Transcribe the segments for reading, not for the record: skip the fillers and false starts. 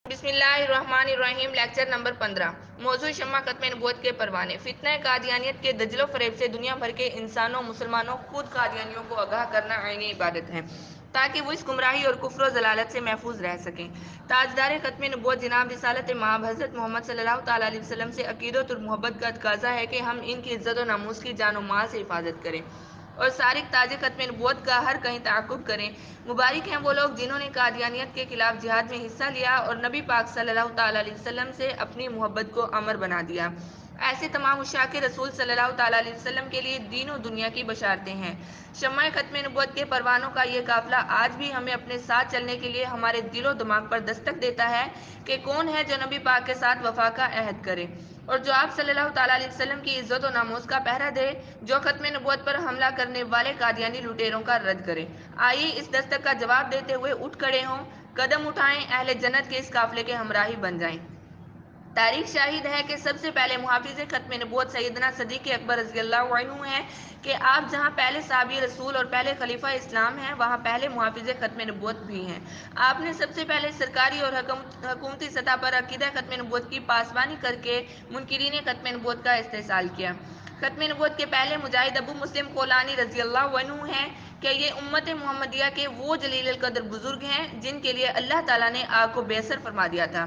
بسم اللہ الرحمن الرحیم۔ Lecture number 15۔ موضوع شمع ختم نبوت کے پروانے۔ فتنہ قادیانیت کے دجل و فریب سے دنیا بھر کے انسانوں، مسلمانوں، خود قادیانیوں کو آگاہ کرنا عینی عبادت ہے، تاکہ وہ اس گمراہی اور کفر و ضلالت سے محفوظ رہ سکیں۔ تاجدار ختم نبوت جناب رسالت مآب حضرت محمد صلی اللہ تعالیٰ علیہ وسلم سے عقیدت اور محبت کا تقاضا ہے کہ ہم ان کی عزت و ناموس کی جان و مال سے حفاظت کریں اور سارق تاج ختم نبوت کا ہر کہیں تعاقب کریں۔ مبارک ہیں وہ لوگ جنہوں نے قادیانیت کے خلاف جہاد میں حصہ لیا اور نبی پاک صلی اللہ تعالیٰ علیہ وسلم سے اپنی محبت کو امر بنا دیا۔ ایسے تمام عشاق رسول صلی اللہ تعالیٰ علیہ وسلم کے لیے دین و دنیا کی بشارتیں ہیں۔ شمع ختم نبوت کے پروانوں کا یہ قافلہ آج بھی ہمیں اپنے ساتھ چلنے کے لیے ہمارے دل و دماغ پر دستک دیتا ہے کہ کون ہے جو نبی پاک کے ساتھ وفا کا عہد کرے اور جو آپ صلی اللہ تعالیٰ علیہ وسلم کی عزت و ناموس کا پہرا دے، جو ختم نبوت پر حملہ کرنے والے قادیانی لٹیروں کا رد کرے۔ آئیے اس دستک کا جواب دیتے ہوئے اٹھ کھڑے ہوں، قدم اٹھائیں، اہل جنت کے اس قافلے کے ہمراہی بن جائیں۔ تاریخ شاہد ہے کہ سب سے پہلے محافظ ختم نبوت سیدنا صدیق اکبر رضی اللہ عنہ ہیں کہ آپ جہاں پہلے صحابی رسول اور پہلے خلیفہ اسلام ہیں، وہاں پہلے محافظ ختم نبوت بھی ہیں۔ آپ نے سب سے پہلے سرکاری اور حکومتی سطح پر عقیدہ ختم نبوت کی پاسبانی کر کے منکرین ختم نبوت کا استحصال کیا۔ ختم نبوت کے پہلے مجاہد ابو مسلم خولانی رضی اللہ عنہ ہیں کہ یہ امت محمدیہ کے وہ جلیل القدر بزرگ ہیں جن کے لیے اللہ تعالیٰ نے آگ کو بے اثر فرما دیا تھا،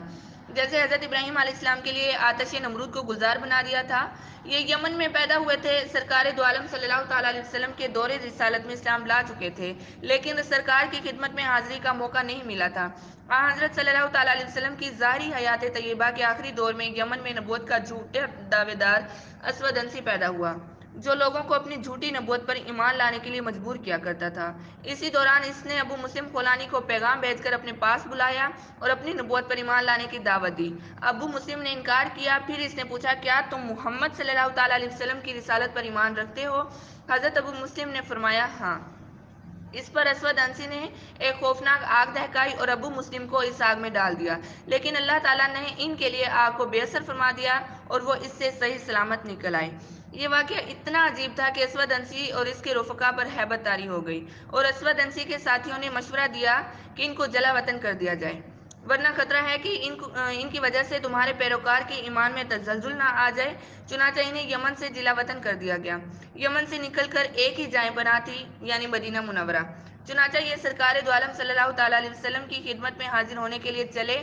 جیسے حضرت ابراہیم علیہ السلام کے لیے آتش نمرود کو گلزار بنا دیا تھا۔ یہ یمن میں پیدا ہوئے تھے، سرکار دو عالم صلی اللہ تعالیٰ علیہ وسلم کے دور رسالت میں اسلام لا چکے تھے، لیکن سرکار کی خدمت میں حاضری کا موقع نہیں ملا تھا۔ حضرت صلی اللہ تعالیٰ علیہ وسلم کی ظاہری حیات طیبہ کے آخری دور میں یمن میں نبوت کا جھوٹا دعوے دار اسود انسی پیدا ہوا، جو لوگوں کو اپنی جھوٹی نبوت پر ایمان لانے کے لیے مجبور کیا کرتا تھا۔ اسی دوران اس نے ابو مسلم خولانی کو پیغام بھیج کر اپنے پاس بلایا اور اپنی نبوت پر ایمان لانے کی دعوت دی۔ ابو مسلم نے انکار کیا، پھر اس نے پوچھا کیا تم محمد صلی اللہ تعالیٰ علیہ وسلم کی رسالت پر ایمان رکھتے ہو؟ حضرت ابو مسلم نے فرمایا ہاں۔ اس پر اسود انسی نے ایک خوفناک آگ دہکائی اور ابو مسلم کو اس آگ میں ڈال دیا، لیکن اللہ تعالیٰ نے ان کے لیے آگ کو بے اثر فرما دیا اور وہ اس سے صحیح سلامت نکل آئے۔ یہ واقعہ اتنا عجیب تھا کہ اسود انسی اور اس کے رفقا پر ہیبت طاری ہو گئی اور اسود انسی کے ساتھیوں نے مشورہ دیا کہ ان کو جلا وطن کر دیا جائے، ورنہ خطرہ ہے کہ ان کی وجہ سے تمہارے پیروکار کے ایمان میں تزلزل نہ آ جائے۔ چنانچہ انہیں یمن سے جلا وطن کر دیا گیا۔ یمن سے نکل کر ایک ہی جائے بنا تھی، یعنی مدینہ منورہ۔ چنانچہ یہ سرکار دو عالم صلی اللہ تعالیٰ علیہ وسلم کی خدمت میں حاضر ہونے کے لیے چلے،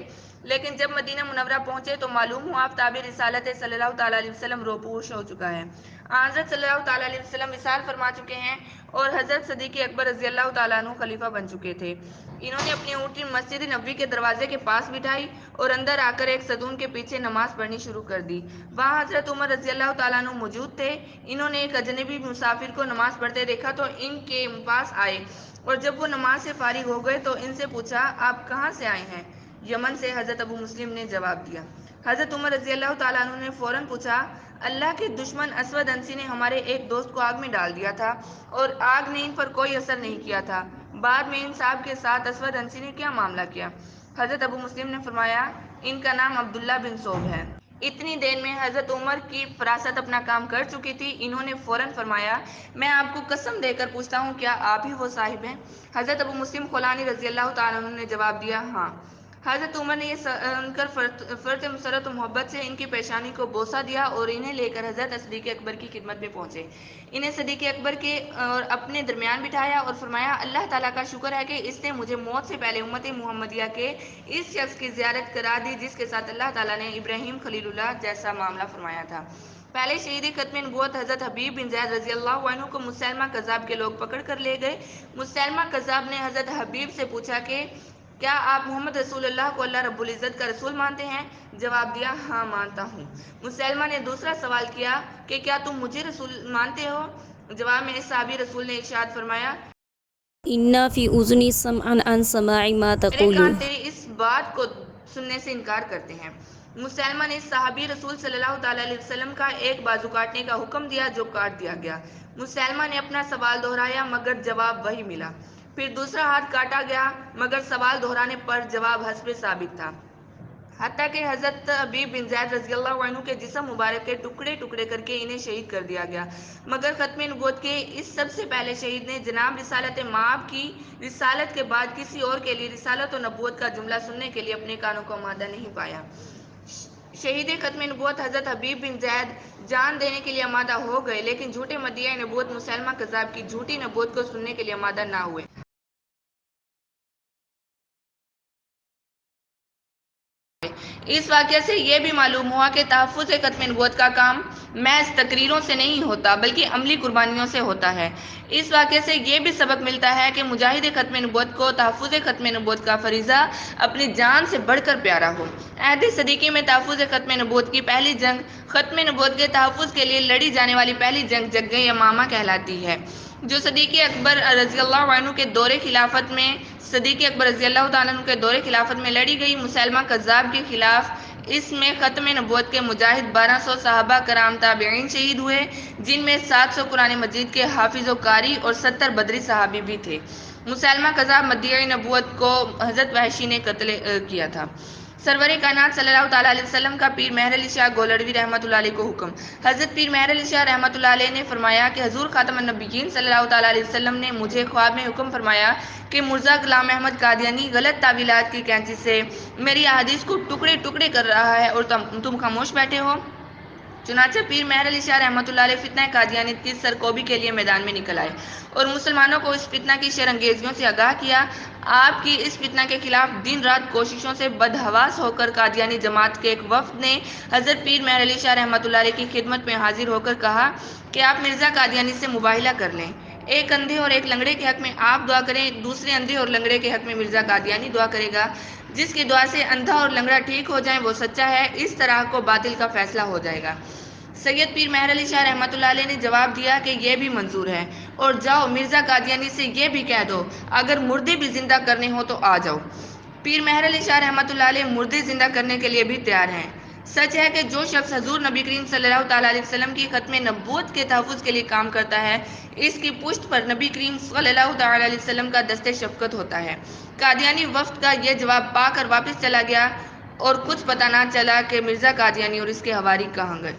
لیکن جب مدینہ منورہ پہنچے تو معلوم ہوا آفتاب رسالت صلی اللہ تعالیٰ علیہ وسلم روپوش ہو چکا ہے۔ حضرت صلی اللہ تعالیٰ علیہ وسلم وصال فرما چکے ہیں اور حضرت صدیق اکبر رضی اللہ تعالیٰ عنہ خلیفہ بن چکے تھے۔ انہوں نے اپنی اونٹنی مسجد نبوی کے دروازے کے پاس بٹھائی اور اندر آ کر ایک ستون کے پیچھے نماز پڑھنی شروع کر دی۔ وہاں حضرت عمر رضی اللہ تعالیٰ عنہ موجود تھے۔ انہوں نے ایک اجنبی مسافر کو نماز پڑھتے دیکھا تو ان کے پاس آئے اور جب وہ نماز سے فارغ ہو گئے تو ان سے پوچھا آپ کہاں سے آئے ہیں؟ یمن سے، حضرت ابو مسلم نے جواب دیا۔ حضرت عمر رضی اللہ تعالیٰ عنہ نے فوراً پوچھا اللہ کے دشمن اسود انسی نے ہمارے ایک دوست کو آگ میں ڈال دیا تھا اور آگ نے ان پر کوئی اثر نہیں کیا تھا، بعد میں ان صاحب کے ساتھ اسود انسی نے کیا معاملہ کیا؟ حضرت ابو مسلم نے فرمایا ان کا نام عبداللہ بن صوب ہے۔ اتنی دیر میں حضرت عمر کی فراست اپنا کام کر چکی تھی۔ انہوں نے فوراً فرمایا میں آپ کو قسم دے کر پوچھتا ہوں کیا آپ ہی وہ صاحب ہیں؟ حضرت ابو مسلم خولانی رضی اللہ تعالیٰ عنہ نے جواب دیا ہاں۔ حضرت عمر نے یہ سن کر فرط مسرت و محبت سے ان کی پیشانی کو بوسہ دیا اور انہیں لے کر حضرت صدیق اکبر کی خدمت میں پہنچے۔ انہیں صدیق اکبر کے اور اپنے درمیان بٹھایا اور فرمایا اللہ تعالیٰ کا شکر ہے کہ اس نے مجھے موت سے پہلے امت محمدیہ کے اس شخص کی زیارت کرا دی جس کے ساتھ اللہ تعالیٰ نے ابراہیم خلیل اللہ جیسا معاملہ فرمایا تھا۔ پہلے شہید ختم نبوت حضرت حبیب بن زید رضی اللہ عنہ کو مسیلمہ کذاب کے لوگ پکڑ کر لے گئے۔ مسیلمہ کذاب نے حضرت حبیب سے پوچھا کہ کیا آپ محمد رسول اللہ کو اللہ رب العزت کا رسول مانتے ہیں؟ جواب دیا ہاں مانتا ہوں۔ مسیلمہ نے دوسرا سوال کیا کہ کیا تم مجھے رسول مانتے ہو؟ جواب میں اس صحابی رسول نے ارشاد فرمایا ان فی اذنی سمعا عن سماع ما میرے تقول۔ کان تیری اس بات کو سننے سے انکار کرتے ہیں۔ مسیلمہ نے صحابی رسول صلی اللہ تعالیٰ علیہ وسلم کا ایک بازو کاٹنے کا حکم دیا جو کاٹ دیا گیا۔ مسیلمہ نے اپنا سوال دہرایا مگر جواب وہی ملا۔ پھر دوسرا ہاتھ کاٹا گیا مگر سوال دہرانے پر جواب حسب ثابت تھا۔ حتیٰ کہ حضرت حبیب بن زید رضی اللہ عنہ کے جسم مبارک کے ٹکڑے ٹکڑے کر کے انہیں شہید کر دیا گیا، مگر ختم نبوت کے اس سب سے پہلے شہید نے جناب رسالت مآب کی رسالت کے بعد کسی اور کے لیے رسالت و نبوت کا جملہ سننے کے لیے اپنے کانوں کو آمادہ نہیں پایا۔ شہید ختم نبوت حضرت حبیب بن زید جان دینے کے لیے آمادہ ہو گئے، لیکن جھوٹے مدعی نبوت مسیلمہ کذاب کی جھوٹی نبوت کو سننے کے لیے آمادہ نہ ہوئے۔ اس واقعے سے یہ بھی معلوم ہوا کہ تحفظ ختم نبوت کا کام محض تقریروں سے نہیں ہوتا بلکہ عملی قربانیوں سے ہوتا ہے۔ اس واقعے سے یہ بھی سبق ملتا ہے کہ مجاہد ختم نبوت کو تحفظ ختم نبوت کا فریضہ اپنی جان سے بڑھ کر پیارا ہو۔ عہد صدیقی میں تحفظ ختم نبوت کی پہلی جنگ ختم نبوت کے تحفظ کے لیے لڑی جانے والی پہلی جنگ جنگ یمامہ کہلاتی ہے، جو صدیق اکبر رضی اللہ عنہ کے دور خلافت میں لڑی گئی مسیلمہ کذاب کے خلاف۔ اس میں ختم نبوت کے مجاہد 1200 صحابہ کرام تابعین شہید ہوئے، جن میں 700 قرآن مجید کے حافظ و قاری اور 70 بدری صحابی بھی تھے۔ مسیلمہ کذاب مدعی نبوت کو حضرت وحشی نے قتل کیا تھا۔ سرور کائنات صلی اللہ تعالیٰ علیہ وسلم کا پیر مہر علی شاہ گولڑوی رحمۃ اللہ علیہ کو حکم۔ حضرت پیر مہر علی شاہ رحمۃ اللہ علیہ نے فرمایا کہ حضور خاتم النبیین صلی اللہ تعالیٰ علیہ وسلم نے مجھے خواب میں حکم فرمایا کہ مرزا غلام احمد قادیانی غلط تعویلات کی کینچی سے میری احادیث کو ٹکڑے ٹکڑے کر رہا ہے اور تم خاموش بیٹھے ہو۔ چنانچہ پیر مہر علی شاہ رحمۃ اللہ علیہ فتنہ قادیانیت کی سرکوبی کے لیے میدان میں نکل آئے اور مسلمانوں کو اس فتنہ کی شرانگیزیوں سے آگاہ کیا۔ آپ کی اس فتنہ کے خلاف دن رات کوششوں سے بدحواس ہو کر قادیانی جماعت کے ایک وفد نے حضرت پیر مہر علی شاہ رحمۃ اللہ علیہ کی خدمت میں حاضر ہو کر کہا کہ آپ مرزا قادیانی سے مباہلہ کر لیں۔ ایک اندھے اور ایک لنگڑے کے حق میں آپ دعا کریں، دوسرے اندھے اور لنگڑے کے حق میں مرزا قادیانی دعا کرے گا۔ جس کی دعا سے اندھا اور لنگڑا ٹھیک ہو جائیں وہ سچا ہے، اس طرح کو باطل کا فیصلہ ہو جائے گا۔ سید پیر مہر علی شاہ رحمۃ اللہ علیہ نے جواب دیا کہ یہ بھی منظور ہے، اور جاؤ مرزا قادیانی سے یہ بھی کہہ دو اگر مردے بھی زندہ کرنے ہو تو آ جاؤ۔ پیر مہر علی شاہ رحمۃ اللہ علیہ مردے زندہ کرنے کے لیے بھی تیار ہیں۔ سچ ہے کہ جو شخص حضور نبی کریم صلی اللہ تعالیٰ علیہ وسلم کی ختم نبوت کے تحفظ کے لیے کام کرتا ہے، اس کی پشت پر نبی کریم صلی اللہ تعالیٰ علیہ وسلم کا دست شفقت ہوتا ہے۔ قادیانی وفد کا یہ جواب پا کر واپس چلا گیا اور کچھ پتہ نہ چلا کہ مرزا قادیانی اور اس کے حواری کہاں گئے۔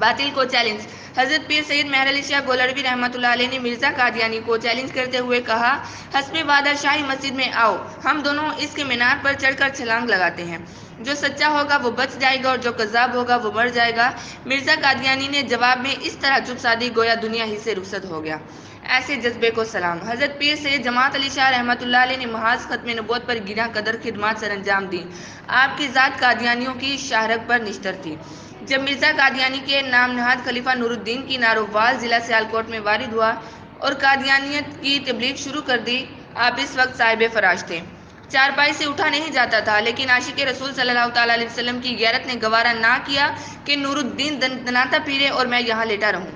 باطل کو چیلنج۔ حضرت پیر سید مہر علی شاہ گولڑوی رحمۃ اللہ علیہ نے مرزا قادیانی کو چیلنج کرتے ہوئے کہا، حسب وعدہ شاہی مسجد میں آؤ، ہم دونوں اس کے مینار پر چڑھ کر چھلانگ لگاتے ہیں۔ جو سچا ہوگا وہ بچ جائے گا اور جو کذاب ہوگا وہ مر جائے گا۔ مرزا قادیانی نے جواب میں اس طرح چپ سادھی گویا دنیا ہی سے رخصت ہو گیا۔ ایسے جذبے کو سلام۔ حضرت پیر سید جماعت علی شاہ رحمۃ اللہ علیہ نے محاذ ختم نبوت پر گراں قدر خدمات سر انجام دی۔ آپ کی ذات قادیانیوں کی شاہرگ پر نشتر تھی۔ جب مرزا قادیانی کے نام نہاد خلیفہ نور الدین کی نارووال ضلع سیالکوٹ میں وارد ہوا اور قادیانیت کی تبلیغ شروع کر دی، آپ اس وقت صاحب فراش تھے۔ چارپائی سے اٹھا نہیں جاتا تھا، لیکن عاشق رسول صلی اللہ تعالیٰ علیہ وسلم کی غیرت نے گوارا نہ کیا کہ نور الدین دناتا پھرے اور میں یہاں لیٹا رہوں۔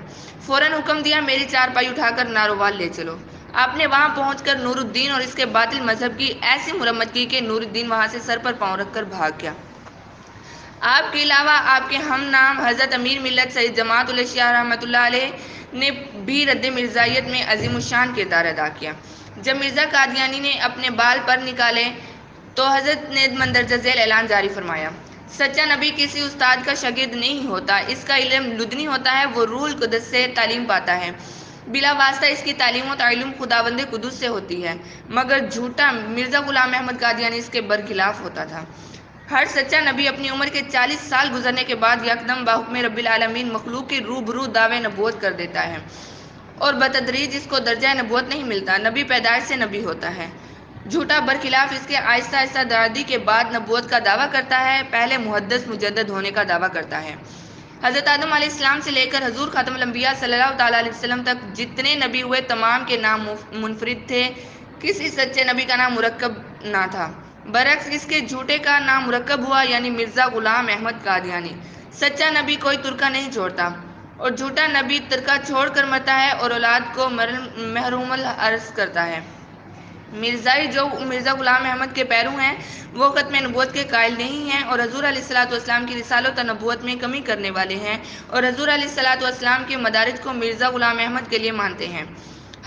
فوراً حکم دیا، میری چارپائی اٹھا کر نارووال لے چلو۔ آپ نے وہاں پہنچ کر نور الدین اور اس کے باطل مذہب کی ایسی مرمت کی کہ نور الدین وہاں سے سر پر پاؤں رکھ کر بھاگ گیا۔ آپ کے علاوہ آپ کے ہم نام حضرت امیر ملت سید جماعت الشیعہ رحمۃ اللہ علیہ نے بھی رد مرزائیت میں عظیم الشان کردار ادا کیا۔ جب مرزا قادیانی نے اپنے بال پر نکالے تو حضرت نے مندرجہ ذیل اعلان جاری فرمایا، سچا نبی کسی استاد کا شاگرد نہیں ہوتا، اس کا علم لدنی ہوتا ہے، وہ روح القدس سے تعلیم پاتا ہے، بلا واسطہ اس کی تعلیم و تعلم خداوند قدس سے ہوتی ہے، مگر جھوٹا مرزا غلام احمد قادیانی اس کے برخلاف ہوتا تھا۔ ہر سچا نبی اپنی عمر کے 40 سال گزرنے کے بعد یکدم بحکم رب العالمین مخلوق کے روبرو دعوے نبوت کر دیتا ہے، اور بتدریج اس کو درجہ نبوت نہیں ملتا، نبی پیدائش سے نبی ہوتا ہے۔ جھوٹا برخلاف اس کے آہستہ آہستہ دردی کے بعد نبوت کا دعویٰ کرتا ہے، پہلے محدث مجدد ہونے کا دعویٰ کرتا ہے۔ حضرت آدم علیہ السلام سے لے کر حضور خاتم الانبیاء صلی اللہ تعالیٰ علیہ وسلم تک جتنے نبی ہوئے تمام کے نام منفرد تھے، کسی سچے نبی کا نام مرکب نہ تھا۔ برعکس اس کے جھوٹے کا نام مرکب ہوا، یعنی مرزا غلام احمد قادیانی۔ سچا نبی کوئی ترکہ نہیں چھوڑتا، اور جھوٹا نبی ترکہ چھوڑ کر مرتا ہے اور اولاد کو محروم الارث کرتا ہے۔ مرزائی جو مرزا غلام احمد کے پیرو ہیں، وہ ختم نبوت کے قائل نہیں ہیں اور حضور علیہ السلام کی رسالت و نبوت میں کمی کرنے والے ہیں، اور حضور علیہ السلام کے مدارج کو مرزا غلام احمد کے لیے مانتے ہیں۔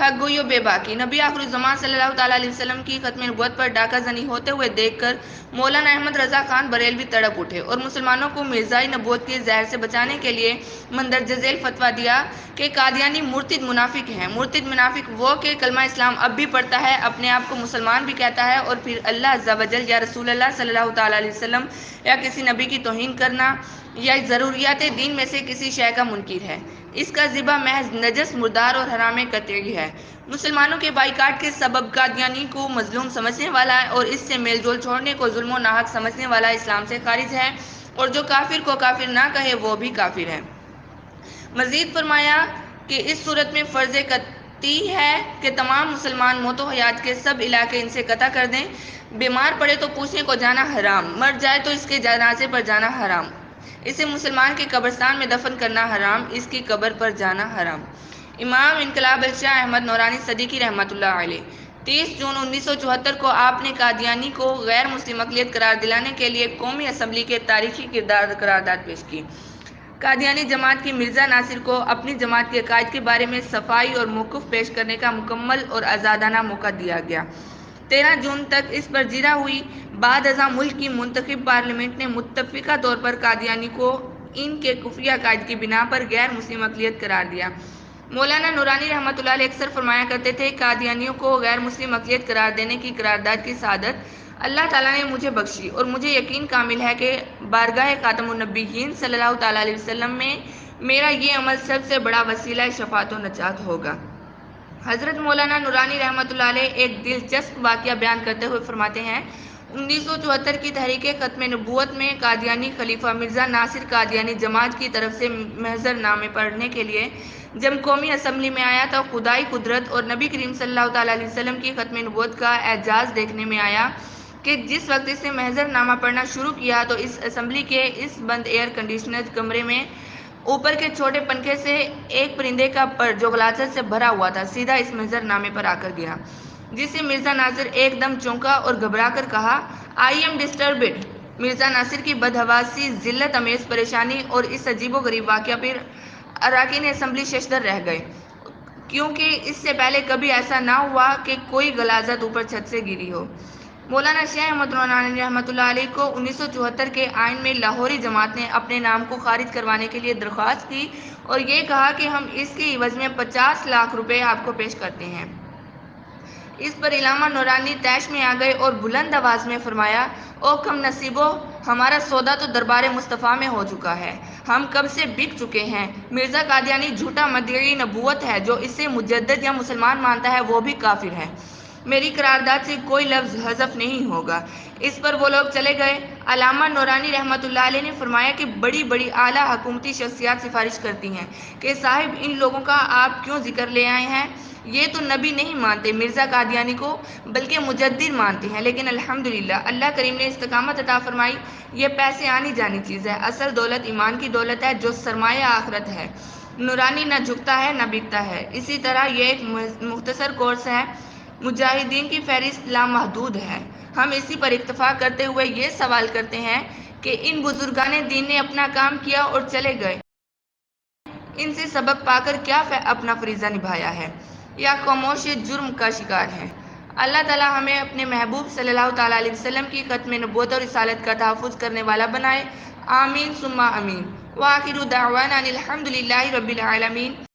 حق گوئی و بے باکی۔ نبی آخر الزمان صلی اللہ تعالیٰ علیہ وسلم کی ختم نبوت پر ڈاکہ زنی ہوتے ہوئے دیکھ کر مولانا احمد رضا خان بریلوی تڑپ اٹھے اور مسلمانوں کو مرزائی نبوت کے زہر سے بچانے کے لیے مندرجہ ذیل فتویٰ دیا کہ قادیانی مرتد منافق ہیں۔ مرتد منافق وہ کہ کلمہ اسلام اب بھی پڑھتا ہے، اپنے آپ کو مسلمان بھی کہتا ہے، اور پھر اللہ عز و جل یا رسول اللہ صلی اللہ تعالیٰ علیہ وسلم یا کسی نبی کی توہین کرنا یا ضروریات دین میں سے کسی شے کا منکر ہے۔ اس کا ذبح محض نجس، مردار اور حرام قطعی ہے۔ مسلمانوں کے بائیکاٹ کے سبب قادیانی کو مظلوم سمجھنے والا اور اس سے میل جول چھوڑنے کو ظلم و ناحق سمجھنے والا اسلام سے خارج ہے، اور جو کافر کو کافر نہ کہے وہ بھی کافر ہے۔ مزید فرمایا کہ اس صورت میں فرض قطعی ہے کہ تمام مسلمان موت و حیات کے سب علاقے ان سے قطع کر دیں۔ بیمار پڑے تو پوچھنے کو جانا حرام، مر جائے تو اس کے جنازے پر جانا حرام، اسے مسلمان کے قبرستان میں دفن کرنا حرام، اس کی قبر پر جانا حرام۔ امام انقلاب شاہ احمد نورانی صدیقی رحمۃ اللہ علیہ 30 جون 1974 کو آپ نے قادیانی کو غیر مسلم اقلیت قرار دلانے کے لیے قومی اسمبلی کے تاریخی قرارداد پیش کی۔ قادیانی جماعت کی مرزا ناصر کو اپنی جماعت کے قائد کے بارے میں صفائی اور موقف پیش کرنے کا مکمل اور آزادانہ موقع دیا گیا۔ 13 جون تک اس پر جیرا ہوئی۔ بعد ازاں ملک کی منتخب پارلیمنٹ نے متفقہ طور پر قادیانی کو ان کے کفریہ عقائد کی بنا پر غیر مسلم اقلیت قرار دیا۔ مولانا نورانی رحمۃ اللہ علیہ اکثر فرمایا کرتے تھے، قادیانیوں کو غیر مسلم اقلیت قرار دینے کی قرارداد کی سعادت اللہ تعالیٰ نے مجھے بخشی، اور مجھے یقین کامل ہے کہ بارگاہ خاتم النبیین صلی اللہ تعالیٰ علیہ وسلم میں میرا یہ عمل سب سے بڑا وسیلہ شفاعت و نجات ہوگا۔ حضرت مولانا نورانی رحمۃ اللہ علیہ ایک دلچسپ واقعہ بیان کرتے ہوئے فرماتے ہیں، 1974 کی تحریک ختم نبوت میں قادیانی خلیفہ مرزا ناصر قادیانی جماعت کی طرف سے محضر نامے پڑھنے کے لیے جب قومی اسمبلی میں آیا تو خدائی قدرت اور نبی کریم صلی اللہ تعالیٰ علیہ وسلم کی ختم نبوت کا اعجاز دیکھنے میں آیا کہ جس وقت اس نے محضر نامہ پڑھنا شروع کیا تو اس اسمبلی کے اس بند ایئر کنڈیشنڈ کمرے میں اوپر کے چھوٹے پنکھے سے ایک پرندے کا پر جو غلاظت سے بھرا ہوا تھا سیدھا اس محضر نامے پر آ کر گرا، جس سے مرزا ناصر ایک دم چونکا اور گھبرا کر کہا، آئی ایم ڈسٹربڈ۔ مرزا ناصر کی بدحواسی، ذلت امیز پریشانی اور اس عجیب و غریب واقعہ پر اراکین اسمبلی ششدر رہ گئے، کیونکہ اس سے پہلے کبھی ایسا نہ ہوا کہ کوئی غلاظت اوپر چھت سے گری ہو۔ مولانا شاہ احمد نورانی رحمۃ اللہ علیہ کو 1974 کے آئین میں لاہوری جماعت نے اپنے نام کو خارج کروانے کے لیے درخواست کی اور یہ کہا کہ ہم اس کے عوض میں 50 لاکھ روپے آپ کو پیش کرتے ہیں۔ اس پر علامہ نورانی طیش میں آ گئے اور بلند آواز میں فرمایا، او کم نصیبو، ہمارا سودا تو دربار مصطفیٰ میں ہو چکا ہے، ہم کب سے بک چکے ہیں۔ مرزا قادیانی جھوٹا مدعی نبوت ہے، جو اسے مجدد یا مسلمان مانتا ہے وہ بھی کافر ہے، میری قرارداد سے کوئی لفظ حذف نہیں ہوگا۔ اس پر وہ لوگ چلے گئے۔ علامہ نورانی رحمۃ اللہ علیہ نے فرمایا کہ بڑی بڑی اعلیٰ حکومتی شخصیات سفارش کرتی ہیں کہ صاحب ان لوگوں کا آپ کیوں ذکر لے آئے ہیں، یہ تو نبی نہیں مانتے مرزا قادیانی کو بلکہ مجدد مانتے ہیں، لیکن الحمدللہ اللہ کریم نے استقامت عطا فرمائی۔ یہ پیسے آنی جانی چیز ہے، اصل دولت ایمان کی دولت ہے جو سرمایہ آخرت ہے۔ نورانی نہ جھکتا ہے نہ بکتا ہے۔ اسی طرح یہ ایک مختصر کورس ہے، مجاہدین کی فہرست لامحدود ہے۔ ہم اسی پر اکتفا کرتے ہوئے یہ سوال کرتے ہیں کہ ان بزرگان دین نے اپنا کام کیا اور چلے گئے، ان سے سبق پا کر کیا اپنا فریضہ نبھایا ہے یا خاموش جرم کا شکار ہے۔ اللہ تعالیٰ ہمیں اپنے محبوب صلی اللہ تعالیٰ علیہ وسلم کی ختم نبوت اور رسالت کا تحفظ کرنے والا بنائے، آمین ثم آمین۔ وآخر دعوانا الحمد للہ رب العالمین۔